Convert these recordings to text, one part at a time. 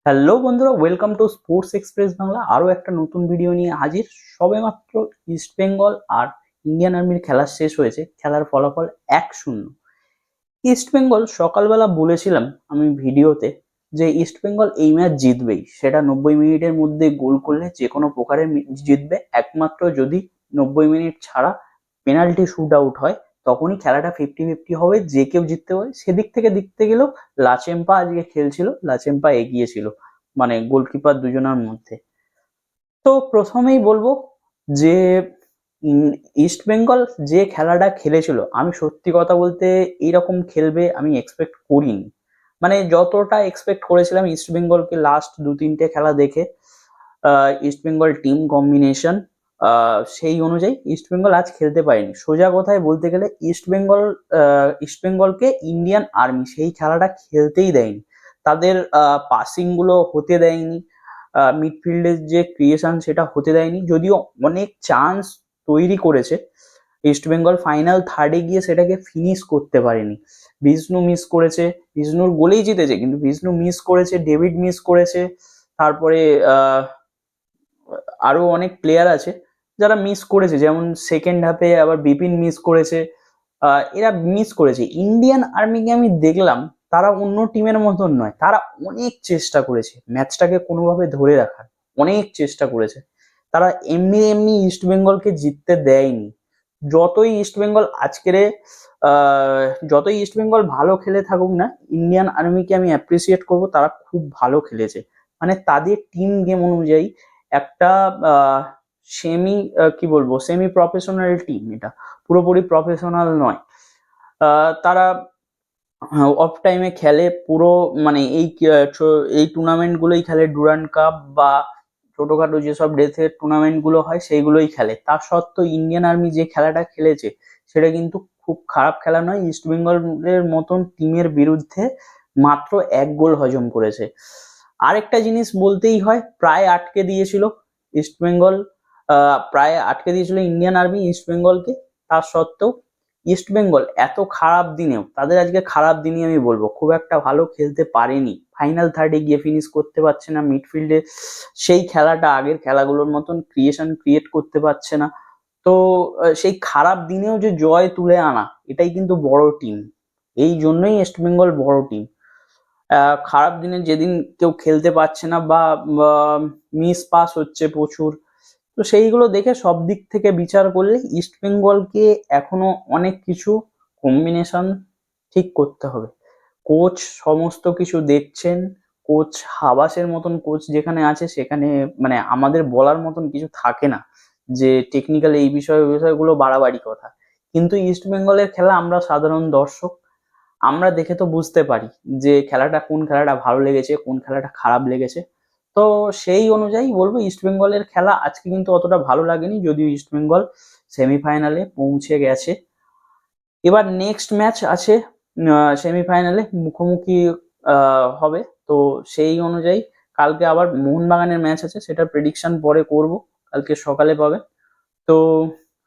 Hello বন্ধুরা, welcome to sports express Bangla. আরও একটা নতুন ভিডিও নিয়ে হাজির। সবেমাত্র ইস্ট বেঙ্গল আর ইন্ডিয়ান আর্মির খেলা শেষ হয়েছে। খেলার ফলাফল 1-0। ইস্ট বেঙ্গল সকালবেলা বলেছিলাম আমি ভিডিওতে যে ইস্ট বেঙ্গল এই ম্যাচ জিতবেই, সেটা 90 মিনিটের মধ্যে গোল করলে যে কোনো প্রকারে জিতবে। একমাত্র যদি 90 মিনিট ছাড়া পেনাল্টি শুট আউট হয় তখনই খেলাটা 50-50 হবে, যে কেউ জিততে পারে। সেদিক থেকে দেখতে গেলেও লাচেম্পা আজকে খেলছিল, লাচেম্পা এগিয়েছিল মানে গোলকিপার দুজনের মধ্যে। তো প্রথমেই বলবো যে ইস্ট বেঙ্গল যে খেলাটা খেলেছিল, আমি সত্যি কথা বলতে এইরকম খেলবে আমি এক্সপেক্ট করিনি। মানে যতটা এক্সপেক্ট করেছিলাম ইস্ট বেঙ্গলকে লাস্ট 2-3টে খেলা দেখে, ইস্ট বেঙ্গল টিম কম্বিনেশন সেই অনুযায়ী ইস্ট বেঙ্গল আজ খেলতে পারেনি। সোজা কথায় বলতে গেলে ইস্ট বেঙ্গলকে ইন্ডিয়ান আর্মি সেই খেলাটা খেলতেই দেয়নি। তাদের পাসিং গুলো হতে দেয়নি, মিডফিল্ডের যে ক্রিয়েশন সেটা হতে দেয়নি। যদিও অনেক চান্স তৈরি করেছে, ইস্ট বেঙ্গল ফাইনাল থার্ডে গিয়ে সেটাকে ফিনিশ করতে পারেনি। বিষ্ণু মিস করেছে, বিষ্ণুর গোলেই জিতেছে কিন্তু বিষ্ণু মিস করেছে, ডেভিড মিস করেছে, তারপরে আরো অনেক প্লেয়ার আছে যারা মিস করেছে, যেমন সেকেন্ড হাফে আবার বিপিন মিস করেছে। এরা মিস করেছে। ইন্ডিয়ান আর্মিকে আমি দেখলাম তারা অন্য টিমের মতন নয়, তারা অনেক চেষ্টা করেছে ম্যাচটাকে কোনোভাবে ধরে রাখার, অনেক চেষ্টা করেছে। তারা এমনি এমনি ইস্ট বেঙ্গলকে জিততে দেয়নি। যতই ইস্ট বেঙ্গল আজকের যতই ইস্ট বেঙ্গল ভালো খেলে থাকুক না, ইন্ডিয়ান আর্মিকে আমি অ্যাপ্রিসিয়েট করব, তারা খুব ভালো খেলেছে। মানে তাদের টিম গেম অনুযায়ী একটা সেমি কি বলবো সেমি প্রফেশনাল টিম, এটা পুরোপুরি প্রফেশনাল নয়। তারা অফ টাইমে খেলে পুরো, মানে এই টুর্নামেন্ট গুলোই খেলে, ডুরান্ড কাপ বা ছোটখাটো যেসব ডেথের টুর্নামেন্ট গুলো হয় সেইগুলোই খেলে। তার সত্ত্বেও ইন্ডিয়ান আর্মি যে খেলাটা খেলেছে সেটা কিন্তু খুব খারাপ খেলা নয়। ইস্ট বেঙ্গলের মতন টিমের বিরুদ্ধে মাত্র 1 গোল হজম করেছে। আরেকটা জিনিস বলতেই হয়, প্রায় আটকে দিয়েছিল ইস্ট বেঙ্গল, প্রায় আটকে দিয়েছিল ইন্ডিয়ান আর্মি ইস্ট বেঙ্গলকে। তার সত্ত্বেও ইস্ট বেঙ্গল এত খারাপ দিনেও, তাদের আজকে খারাপ দিনই আমি বলবো, খুব একটা ভালো খেলতে পারেনি। ফাইনাল থার্ডে গিয়ে ফিনিশ করতে পারছে না, মিডফিল্ডে সেই খেলাটা আগের খেলাগুলোর মতন ক্রিয়েট করতে পারছে না। তো সেই খারাপ দিনেও যে জয় তুলে আনা, এটাই কিন্তু বড় টিম। এই জন্যই ইস্ট বেঙ্গল বড় টিম। খারাপ দিনে যেদিন কেউ খেলতে পারছে না বা মিস পাস হচ্ছে প্রচুর, তো সেইগুলো দেখে সব দিক থেকে বিচার করলে ইস্ট বেঙ্গলকে এখনো অনেক কিছু কম্বিনেশন ঠিক করতে হবে। কোচ সমস্ত কিছু দেখছেন, কোচ হাবাসের মতন কোচ যেখানে আছে সেখানে মানে আমাদের বলার মতন কিছু থাকে না যে টেকনিক্যাল এই বিষয়গুলো বাড়াবাড়ি কথা। কিন্তু ইস্ট বেঙ্গলের খেলা আমরা সাধারণ দর্শক, আমরা দেখে তো বুঝতে পারি যে কোন খেলাটা ভালো লেগেছে, কোন খেলাটা খারাপ লেগেছে। তো সেই অনুযায়ী বলবো ইস্ট বেঙ্গলের খেলা আজকে কিন্তু অতটা ভালো লাগেনি, যদিও ইস্ট বেঙ্গল সেমিফাইনালে পৌঁছে গেছে। এবার নেক্সট ম্যাচ আছে, সেমিফাইনালে মুখোমুখি হবে। তো সেই অনুযায়ী কালকে আবার মোহনবাগানের ম্যাচ আছে, সেটার প্রেডিকশন পরে করব, কালকে সকালে পাবে। তো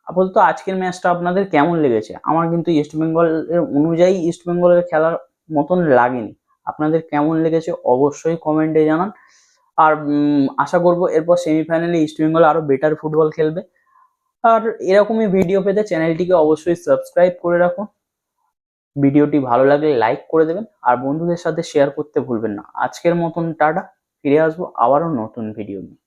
আপাতত আজকের ম্যাচটা আপনাদের কেমন লেগেছে? আমার কিন্তু ইস্ট বেঙ্গলের অনুযায়ী ইস্ট বেঙ্গলের খেলার মতন লাগেনি। আপনাদের কেমন লেগেছে অবশ্যই কমেন্টে জানান। আর আশা করব এরপর সেমিফাইনালে ইস্ট বেঙ্গল আরো বেটার ফুটবল খেলবে। আর এরকমই ভিডিও পেতে চ্যানেলটিকে অবশ্যই সাবস্ক্রাইব করে রাখুন। ভিডিওটি ভালো লাগলে লাইক করে দেবেন আর বন্ধুদের সাথে শেয়ার করতে ভুলবেন না। আজকের মতন টাটা, ফিরে আসবো আবারও নতুন ভিডিও নিয়ে।